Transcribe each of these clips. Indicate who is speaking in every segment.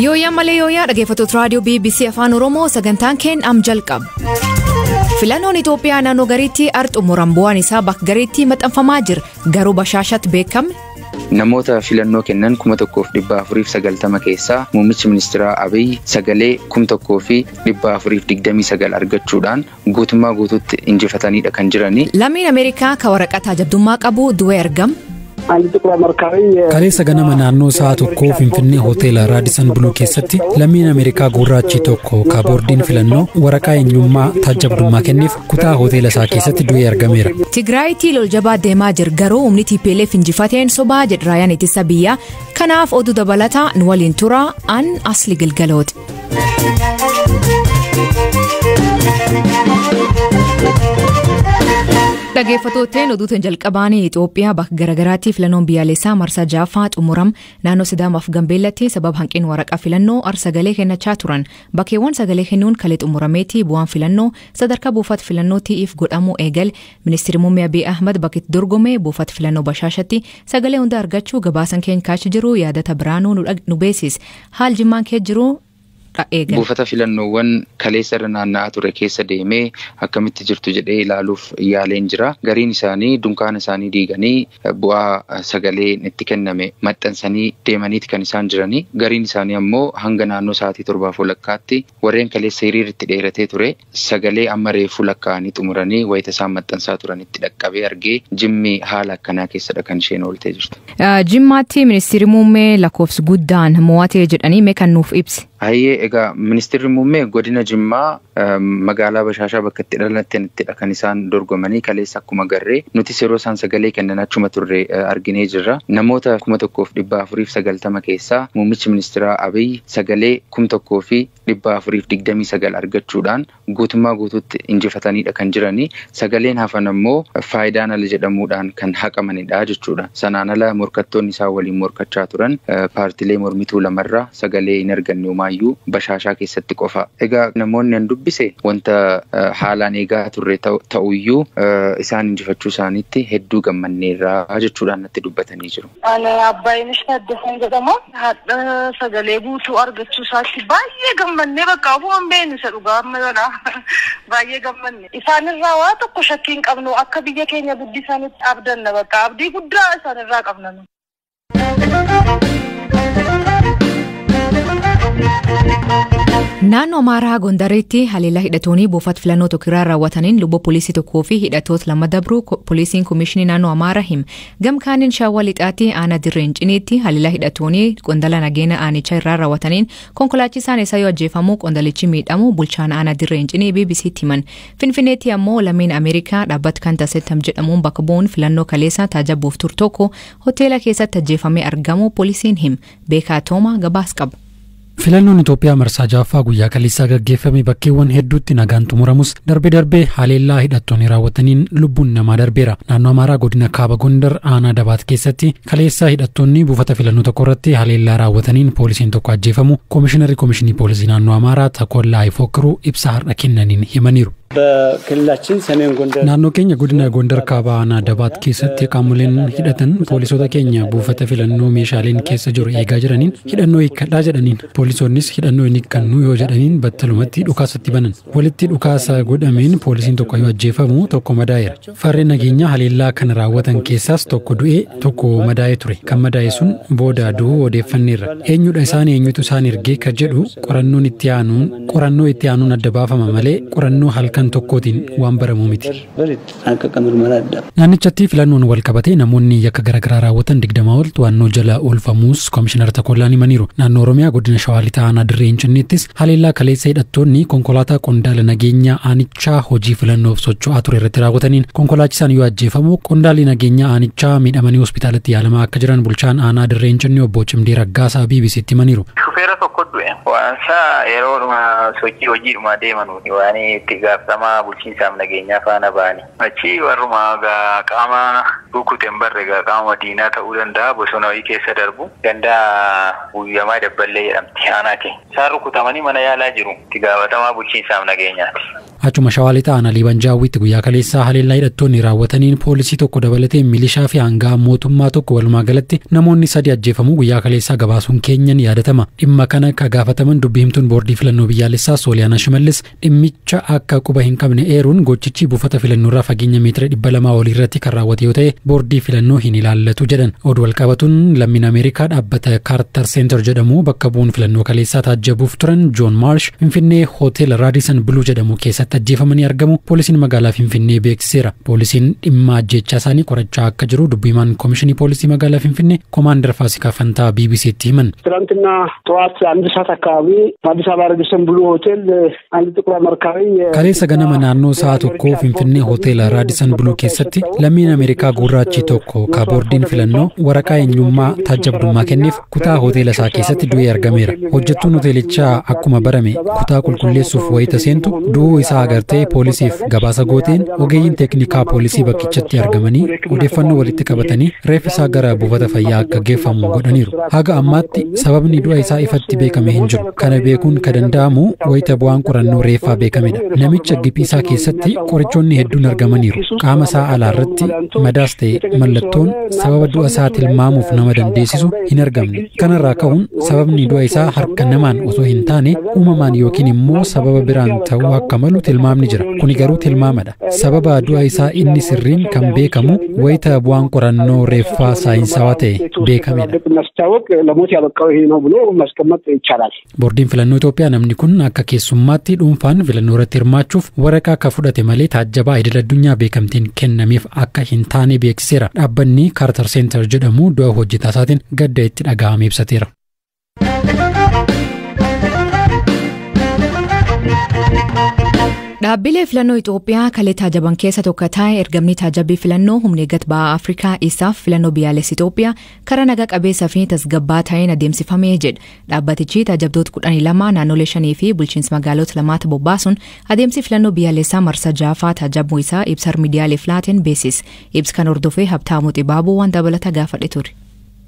Speaker 1: Yooyaa malee yooyaa dhaggeeffattoota raadiyoo BBC Afaan Oromoo sagantaan keen am jalqab. Filannoon Itoophiyaa naannoo gariitti arxumuran bu'aan isaa bakka gariitti maxxanfamaa jira. Garuu bashaashatti beekame.
Speaker 2: Namoota filannoo kennan 1490 keessaa muummichi ministeeraa Abiy sagalee 1429 argachuudhaan guutummaa guutuutti injifataniidha kan jirani.
Speaker 1: Lammiin Ameerikaa ka waraqata jabdummaa qabu du'ee argam.
Speaker 3: Kaleessa ganama naannoo sa'a tokkoo Finfinnee hoteela Raadisan Buluu keessatti lammiin Ameerikaa gurraachi tokko ka boordiin filannoo waraqaa eenyummaa taajabdummaa kenneef kutaa hoteela isaa keessatti du'ee argameera.
Speaker 1: Tigraayitti lol jabaa deemaa jira garuu humni TPLF injifateen sobaa jedha raayaan ittisa biyyaa. Kanaaf oduu dabalataa nu waliin tura an asli galgalooti. Dhaggeeffattootni oduutiin jalqabaanii Itoophiyaa bakka garagaraatti filannoon biyyaalessaa marsaa jaaffaa xumuram naannoo Sidaamaaf Gambeellatti sababa hanqina waraqaa filannoo sagalee kennachaa turan. Bakkeewwan sagalee kennuun kalee xumurameetti bu'aan filannoo sadarkaa buufata filannootiif godhamuu eegal ministeerri muummee Abiy Ahmad bakkitti dorgome buufata filannoo bashaashatti sagalee hunda argachuu gabaasan keenya kaachi jiru yaadata biraanuu nu beesis. Haal jimmaan kee jiru.
Speaker 2: Buufata filannoowwan kaleessa irra naanna'aa ture keessa deemee akkamitti jirtu jedhee ilaaluuf yaaleen jira. Gariin isaanii dunkaana isaanii diiganii bu'aa sagalee itti kenname maxxansanii deemaniiti kan isaan jiranii. Gariin isaanii ammoo hanga naannoo sa'aatii 7:00 warreen kaleessa hiriiritti dheeratee ture sagalee amma reefuu lakkaa'anii xumuranii wayita isaan maxxansaa turanitti dhaqqabee argee jimmi haala akkanaa keessadha kan isheen ooltee jirtu.
Speaker 1: Jimmaatti ministeerri muummee lakkoofsi guddaan mo'atee jedhanii mee kan nuuf ibsi?
Speaker 2: Egaa ministeerri muummee godina Jimmaa magaalaa Bashaashaa bakka itti dhalattanittidha kan isaan dorgomanii kaleessa akkuma garree nuti yeroo isaan sagalee kennan achuma turre arginee jirra. Namoota 1490 keessaa muummichi ministeeraa Abiy sagalee 1429 argachuudhaan guutummaa guutuutti injifataniidha kan jiranii. Sagaleen hafan ammoo faayidaan ala jedhamuudhaan kan haqamanidha jechuudha. Sanaan ala morkattoonni isaa waliin morkachaa turan paartilee mormituu lamarraa sagalee hin arganne Bashaashaa keessatti qofa. Egaa namoonni an dubbise wanta haalaan eegaa turre ta'uyyuu isaan injifachuu isaaniitti hedduu gammanneerraa jechuudhaan natti dubbatanii jiru.
Speaker 4: Ani Abbaayinish Taaddasan jedhama. Haadha sagalee guutuu argachuu isaatti baay'ee gammannee bakka ofumaan beenu isa dhugaa ammayyoodha. Baay'ee gammanne. Isaanirraa waa tokko shakkii hin qabnu akka biyya keenya guddisanitti abdanna bakka abdii guddaa isaanirraa qabna.
Speaker 1: Naannoo Amaaraa Gondaritti halellaa hidhattoonni buufata filannoo tokkirraa raawwataniin lubbuu poolisii tokkoo fi hidhattoota lama dabruu poolisiin komishinii naannoo Amaaraa him. Gamkaaniin Shaawwaa Lixaatti aanaa dirreen ciniitti halellaa hidhattoonni qondala nageenya aanichaa irraa raawwataniin konkolaachisaan isaa yoo ajjeefamuu qondalichi miidhamu bulchaan aanaa dirreen cinii BBC'tti himan. Finfinneetti ammoo lammiin Ameerikaa dhaabbata kan taasifamu jedhamuun bakka bu'uun filannoo kaleessa taajabbuuf tur tokko hoteela keessatti ajjeefamee argamu poolisiin him. Beekaa Toomaa gabaas qaba.
Speaker 3: Filannoon Itoophiyaa marsaa jaaffaa guyyaa kaleessaa gaggeeffame bakkeewwan hedduutti nagaan xumuramus darbee haleellaa hidhattoonni raawwataniin lubbuun namaa darbeera. Naannoo Amaaraa godina Kaaba Gondar aanaa Dabaat keessatti kaleessaa hidhattoonni buufata filannoo tokko irratti haleellaa raawwataniin poolisiin tokko ajjeefamu komishinarri komishinii poolisii naannoo Amaaraa Takollaa Ifookiruu ibsa har'a kennaniin himaniiru. Naannoo keenya godina Gondar Kaaba aanaa Dabaat keessatti qaamoleen hidhatan poolisoota keenya buufata filannoo meeshaaleen keessa jiru eegaa jiraniin hidhannoo hiikkadhaa jedhaniin poolisoonnis hidhannoo hin hiikkannu yoo jedhaniin battalumatti dhukaasatti banan. Walitti dhukaasa godhameen poolisiin tokko yoo ajjeefamu tokko madaa'eera. Farreen nageenyaa haleellaa kan raawwatan keessaas tokko du'ee tokko madaa'ee ture. Kan madaa'e sun booda du'uu odeeffanneerra. Eenyudha eenyutu isaan ergee kan jedhu qorannoo itti aanuun adda baafama malee qorannoo halkan tokkootiin waan baramu miti. Naannichatti filannoon wal qabatee namoonni yakka garaagaraa raawwatan 20 ol to'annoo jala oolfamuus komishinar Takollaan himaniiru. Naannoo Oromiyaa godina Shawaa Lixaa aanaa dirreen cinniittis haleellaa kaleessa hidhattoonni konkolaataa qondaala nageenyaa aanichaa hojii filannoof socho'aa ture irratti raawwataniin konkolaachisaan yoo ajjeefamu qondaalli nageenyaa aanichaa miidhamanii hospitaalatti yaalamaa akka jiran bulchaan aanaa dirreen cinni obbo Cimdee Raggaasaa BBC'tti himaniiru.
Speaker 5: Shufeera tokko du'e waansa yeroodhuma sochii hojiidhuma deemanuuti waan itti gaafata gaafatamaa bulchiinsaaf nageenyaa faana ba'ani. Achi warruma qaama rukuteen barre qaama diinaa ta'uu danda'a bosona wayii keessa darbu gandaa guyyamaa dabballee jedhamti aanaa kee. Isaan rukutamanii mana yaalaa jiru. Itti gaafatamaa bulchiinsaaf nageenyaati.
Speaker 3: Achuma shawaalii ta'an Aliiban Jaawwitti guyyaa kaleessaa haleellaa hidhattoonni raawwataniin poolisii tokko dabalatee milishaa fi hangaa mootummaa tokko walumaa galatti namoonni 3 ajjeefamuu guyyaa kaleessaa gabaasuun keenyan yaadatama. Dhimma kana ka gaafataman dubbii himtuun boordii filannoo biyyaalessaa Sooliyaanaa Shimallis dhimmicha akka quba hin qabne eeruun gochichi buufata filannoorraa fageenya meetira 200 olii irratti kan raawwate yoo ta'e boordii filannoo hin ilaallatu jedhan. Oduu walqabatuun lammiin Ameerikaa dhaabbata Carter Center jedhamu bakka bu'uun filannoo kaleessaa taajjabuuf turan John Marsh Finfinnee Hotel Radisson Blue jedhamu keessatti ajjeefamanii argamu poolisiin magaalaa Finfinnee beeksiseera. Poolisiin dhimma ajjechaa isaanii qorachaa akka jiru dubbiimaan komishinii poolisii magaalaa Finfinnee ኮማንደር ፋሲካ ፈንታ ቢቢሲቲ ምን
Speaker 6: ትናንትና ጠዋት 1 ሰዓት አካባቢ አዲስ አበባ ራዲሰን ብሉ ሆቴል አንድ ጥቁር አሜሪካዊ
Speaker 3: ከሌሰ ገነመ ናኖ ሰዓት እኮ ፊንፊኔ ሆቴል ራዲሰን ብሉ ኬሰቲ ለሚን አሜሪካ ጉራቺ ቶኮ ካቦርዲን ፍለኖ ወረቃ የኙማ ታጀብዱማ ከኒፍ ኩታ ሆቴል ሳ ኬሰቲ ዱይ አርገሜራ ሆጀቱን ሆቴልቻ አኩማ በረሜ ኩታ ቁልቁሌሱፍ ወይ ተሴንቱ ዱ ኢሳ አገርቴ ፖሊሲፍ ገባሰ ጎቴን ኦጌይን ቴክኒካ ፖሊሲ በኪቸቲ አርገመኒ ኦዴፈኖ ወሊት ቀበተኒ ሬፍሳ ገራ ቡፈተ ፈያ ገጌፋሙ ጎደኒሩ haga ammatti sababni du'a isaa ifatti beekame hin jiru. Kana beekuun ka danda'amu wayita bu'aan qorannoo reeffaa beekamedha. Namicha giphiisaa keessatti qorichoonni hedduun argamaniiru. Qaama isaa alaarratti madaas ta'e mallattoon sababa du'a isaa tilmaamuuf nama dandeessisu hin argamne. Kanarraa ka'uun sababni du'a isaa harka namaan osoo hin taane uumamaan yookiin immoo sababa biraan ta'uu akka malu tilmaamni jira. Kuni garuu tilmaamadha. Sababa du'a isaa inni sirriin kan beekamu wayita bu'aan qorannoo reeffaa saayinsawaa ta'e beekamedha.
Speaker 6: ለሞት ያበቃው ይሄ ነው ብሎ ማስቀመጥ ይቻላል።
Speaker 3: ቦርዲን ፍለኖ ኢትዮጵያ namni kun akka keessummaatti dhuunfaan filannoo irratti hirmaachuuf waraqaa ka fudhate malee taajjabaa idil addunyaa beekamtiin kennameef akka hin taane beeksiseera. Dhaabbanni Carter Center jedhamu du'a hojjetaa isaatiin gadda itti dhagahame ibsateera.
Speaker 1: Dhaabbilee filannoo Itoophiyaa kalee taajaban keessa tokko ta'e ergamni taajabbii filannoo humna eeggat ba'aa Afrikaa isaaf filannoo biyyaalessaa Itoophiyaa karaa nagaa qabeessaa fi tasgabbaa ta'een adeemsifamee jedha. Dhaabbatichi taajabdoota 12 naannolee 5 fi bulchiinsa magaalota 2 bobbaasuun adeemsi filannoo biyyaalessaa marsaa 6 taajabuu isaa ibsa miidiyaaleef laateen beeksise. Ibsa kan hordofee Habtaamuu Xibaabuu waan dabalata gaafadhe ture.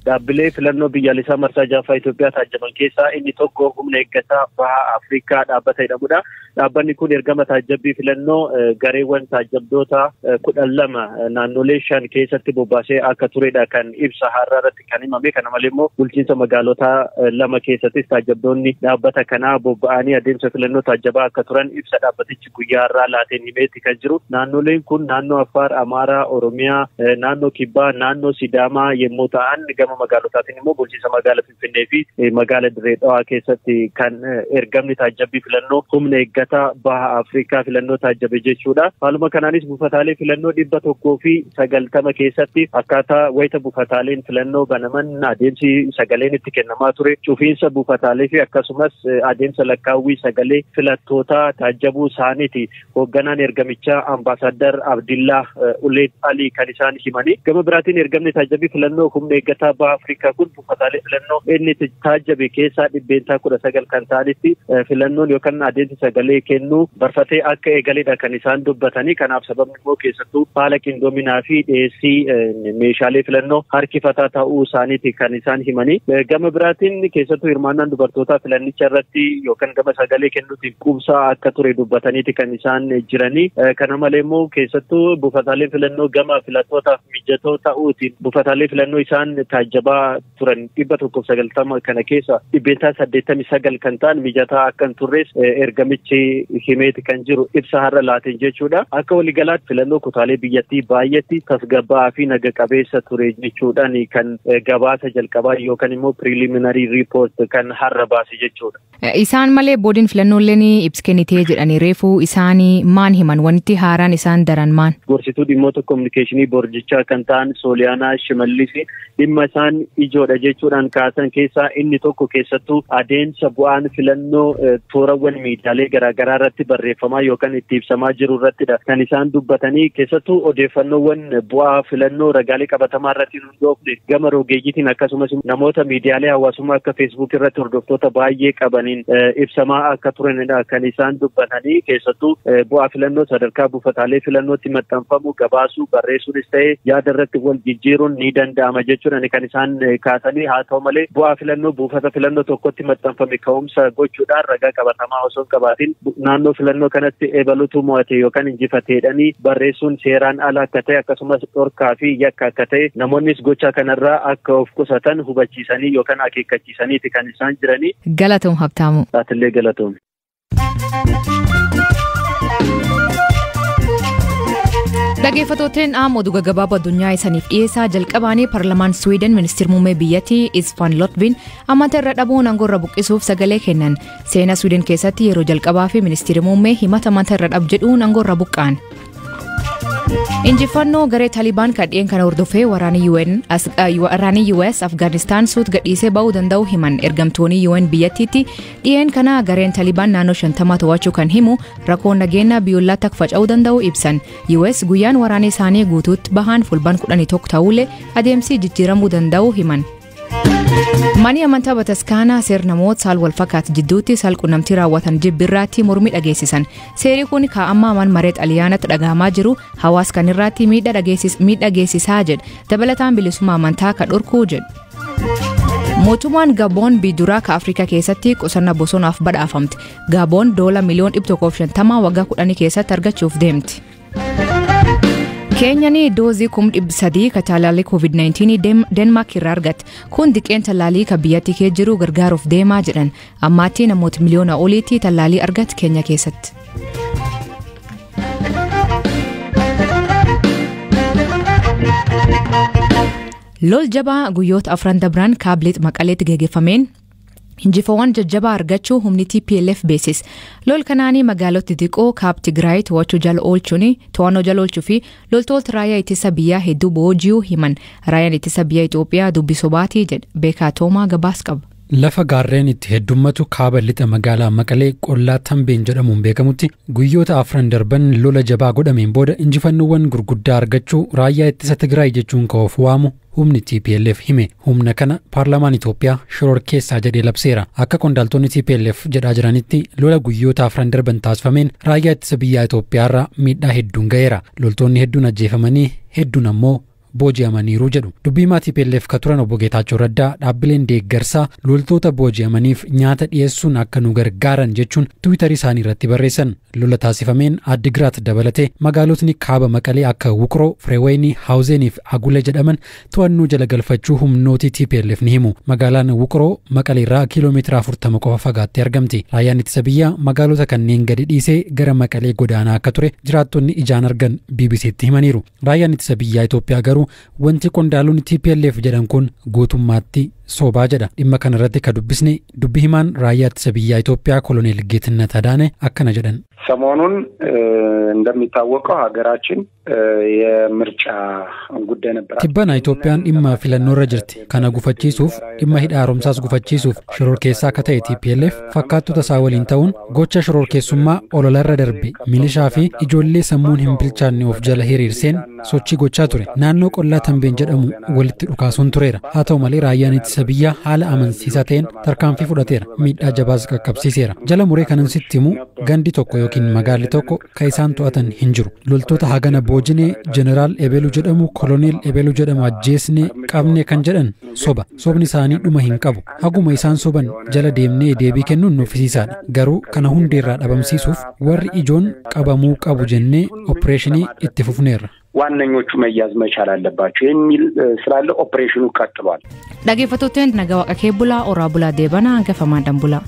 Speaker 7: Dhaabbilee filannoo biyyaalessaa marsaa 6 Itoophiyaa taajaban keessaa inni tokko humna eeggataa baha Afrikaa dhaabbata jedhamudha. Dhaabbanni kun ergama taajabbii filannoo gareewwan taajabdoota 12 naannolee 5 keessatti bobbaasee akka turedha kan ibsa har'a irratti kan himame. Kana malee immoo bulchiinsa magaalota 2 keessattis taajabdoonni dhaabbata kanaa bobba'anii adeemsa filannoo taajabaa akka turan ibsa dhaabbatichi guyyaa har'aa laateen himeetti kan jiru. Naannoleen kun naannoo Affaar, Amaaraa, Oromiyaa, naannoo Kibbaa, naannoo Sidaamaa yommuu ta'an gama magaalotaatiin immoo bulchiinsa magaalaa Finfinnee fi magaalaa Dirree Dhawaa keessatti kan ergamni taajabbii filannoo humna eeggataa baha Afrikaa filannoo taajabe jechuudha. Haaluma kanaanis buufataalee filannoo 190 keessatti akkaataa wayita buufataaleen filannoo banaman adeemsi sagaleen itti kennamaa ture cufiinsa buufataalee fi akkasumas adeemsa lakkaawwii sagalee filattoota taajabuu isaaniiti. Hoogganaan ergamichaa Ambaasaadar Abdillaa Uleed Alii kan isaan himanii. Gama biraatiin ergamni taajabbii filannoo humna eeggataa Afrikaa kun buufataalee filannoo inni taajabe keessaa 19 kan ta'anitti filannoon yookaan adeemsi sagalee kennuu barfatee akka eegaledha kan isaan dubbatanii. Kanaaf sababni immoo keessattuu haala qindoominaa fi dhiyeessii meeshaalee filannoo harkifataa ta'uu isaaniiti kan isaan himanii. Gama biraatiin keessattuu hirmaannaan dubartootaa filannicha irratti yookaan gama sagalee kennuutiif qubsaa akka ture dubbataniiti kan isaan jiranii. Kana malee immoo keessattuu buufataalee filannoo gama filattootaaf mijatoo ta'uutiin buufataalee filannoo isaan taajabaa turan 190 kana keessa 89 kan ta'an mijataa akka hin turres ergamichi himeeti kan jiru ibsa har'a laateen jechuudha. Akka waliigalaatti filannoo kutaalee biyyattii baay'eetti tasgabbaa fi naga qabeessa ture jechuudhaan kan gabaasa jalqabaa yookaan immoo preliminary report kan har'a baase jechuudha.
Speaker 1: Isaan malee boodiin filannooleen ibsa kennitee jedhanii reefuu isaanii maan himan wanti haaraan isaan daran maan?
Speaker 7: Gorsituu dhimmoota kominikeeshinii boordichaa kan ta'an Sooliyaanaa Shimallis dhimma isaan waan ijoodha jechuudhaan kaasan keessaa inni tokko keessattuu adeemsa bu'aan filannoo toorawwan miidiyaalee garaagaraa irratti barreeffamaa yookaan itti ibsamaa jiru irrattidha kan isaan dubbatanii keessattuu odeeffannoowwan bu'aa filannoo ragaalee qabatamaa irratti hundoofne gama rogeeyyiitiin akkasumas namoota miidiyaalee hawaasummaa akka feesbuuk irratti hordoftoota baay'ee qabaniin ibsamaa akka turanidha kan isaan dubbatanii keessattuu bu'aa filannoo sadarkaa buufataalee filannootti maxxanfamu gabaasuu barreessuunis ta'ee yaada irratti wal jijjiiruun ni danda'ama jechuudhaan kan isaan kaasanii haa ta'u malee bu'aa filannoo buufata filannoo tokkotti maxxanfame ka'umsa gochuudhaan ragaa qabatamaa osoo hin qabaatin naannoo filannoo kanatti eebalutu mo'ate yookaan injifateedhanii barreessuun seeraan ala akka ta'e akkasumas dhorkaa fi yakka akka ta'e namoonnis gocha kanarraa akka of qusatan hubachiisanii yookaan akeekkachiisaniiti kan isaan jiranii.
Speaker 1: Galatoom Habtaamu.
Speaker 7: Aatillee galatoom.
Speaker 1: Dhaggeeffattoonni oduu gaggabaaboo addunyaa isaniif dhiyeessaa jalqabaanii Paarlamaan Swiiden ministeerri muummee biyyattii Isfan Lotviin amantaa irra dhabuun aangoo buqqisuuf sagalee kennan. Seenaa Swiiden keessatti yeroo jalqabaa fi ministeerri muummee himata amantaa irra dhabu jedhuun aangoo buqqaan. Injifannoo garee Taliban kadheen kana hordofee waraanni US Afgaanistaan suut gadhiisee ba'uu danda'u himan ergamtoonni UN biyyattiitti dhiyeen kana gareen Taliban naannoo 50 to'achuu kan himu rakkoon nageenya biyyoolatti akka faca'uu danda'u ibsan. US guyyaan waraana isaanii guutuutti bahan fulban 11 ta'ullee adeemsi jijjiiramuu danda'u himan. Mani amantaa bataskaanaa seera namoota saal wal fakkaatu jidduutti salqunnamtii raawwatan jibbirraatti mormii dhageessisan. Seerri kun kaa'ammaa man maree xaliyaanatti dhagahamaa jiru hawaas kan irratti miidhaa geessisaa jedha. Dabalataan bilisummaa amantaa ka dhorkuu jedhu. Mootummaan Gaaboon biiduraa ka Afrikaa keessatti qusannaa bosonaaf badhaafamte. Gaaboon $150 miliyoona waggaa 10 keessatti argachuuf deemti. Keenyaan doozii 300 ka talaalii COVID-19 Denmaark irraa argatte. Kun diqeen talaalii ka biyyattii keessa jiru gargaaruuf deemaa jedhan. Ammaatti namoota miliyoona oliitti talaalii argatte Keenya keessatti. Lol jabaa guyyoota afran dabran kaableet maqaleetti geggeeffameen injifawwan jajjabaa argachuu humni TPLF beesis. Lol kanaanii magaalota xixiqqoo kaab Tigraay to'achuu jala oolchuu fi loltoota raayyaa ittisa biyyaa hedduu boojiyuu himan. Raayyaan ittisa biyya Itoophiyaa dubbisu baatii jedha. Beekaa Toomaa gabaas qaba.
Speaker 3: Lafa gaarreen itti heddummatu kaaba lixa magaalaa Maqalee qollaa Tambeen jedhamuun beekamutti guyyoota afran darban lola jabaa godhameen booda injifannoowwan gurguddaa argachuu raayyaa ittisa Tigraay jechuun ka'uuf waamu humni TPLF hime. Humna kana Paarlamaan Itoophiyaa shororkeessaa jedhee labseera. Akka qondaaltonni TPLF jedhaa jiranitti lola guyyoota afran darban taasifameen raayyaa ittisa biyyaa Itoophiyaarraa miidhaa hedduun ga'eera. Loltoonni hedduun ajjeefamanii hedduun ammoo booji'amaniiru jedhu. Dubbiimaa TPLF ka turan obbo Geetaachoo Raddaa dhaabbileen deeggarsaa loltoota booji'amaniif nyaata dhiyeessuun akka nu gargaaran jechuun Tiwiitarii isaanii irratti barreessan. Lola taasifameen Addigiraat dabalate magaalotni kaaba Maqalee akka Wuqroo, Fireewayinii, Haawuzeenii fi Agule jedhaman to'annoo jala galfachuu humnooti TPLF ni himu. Magaalaan Wuqroo Maqaleerraa kiiloomeetira 40 qofa fagaattee argamti. Raayyaan ittisa biyyaa magaalota kanneen gadi dhiisee gara Maqalee godaanaa akka ture jiraattonni ijaan argan BBC'tti himaniiru. Raayyaan ittisa biyyaa Itoophiyaa garuu wanti qondaalonni TPLF jedhan kun guutummaatti soobaa jedha. Dhimma kana irratti ka dubbisne dubbi himaan raayyaa ittisa biyyaa Itoophiyaa ኮሎኔል ጌትነት አዳነ akkana jedhan.
Speaker 8: ሰሞኑን እንደሚታወቀው ሀገራችን የምርጫ ጉዳይ ነበር.
Speaker 3: Tibbana Itoophiyaan dhimma filannoo irra jirti. Kana gufachiisuuf dhimma hidha haaromsaas gufachiisuuf shororkeessaa akka ta'e TPLF fakkaattota isaa waliin ta'uun gocha shororkeessummaa olola irra darbe milishaa fi ijoollee sammuun hin bilchaanne of jala hiriirseen sochii gochaa ture. Naannoo qollaa Tambeen jedhamu walitti dhukaasuun tureera. Haa ta'u malee raayyaan ittisa biyyaa haala amansiisaa ta'een tarkaanfii fudhateera. Miidhaa jabaas qaqqabsiiseera. Jala muree kanan sitti himu gandi tokko yookiin magaalli tokko ka isaan to'atan hin jiru. Loltoota hagana boojinee jeneraal Ebelu jedhamu koloneel Ebelu jedhamu ajjeesnee qabne kan jedhan soba. Sobni isaanii dhuma hin qabu. Haguma isaan soban jala deemnee deebii kennuun nuffisiisaadha. Garuu kana hundeerraa dhabamsiisuuf warri ijoon qabamuu qabu jennee opereeshinii itti fufneerra.
Speaker 8: ዋነኞቹ መያዝ መቻል አለባቸው የሚል ስላለ ኦፕሬሽኑ ቀጥሏል።
Speaker 1: Dhaggeeffattoonni nagaa waaqa kee bulaa oraa bulaa deebana hangafamaa dambulaa.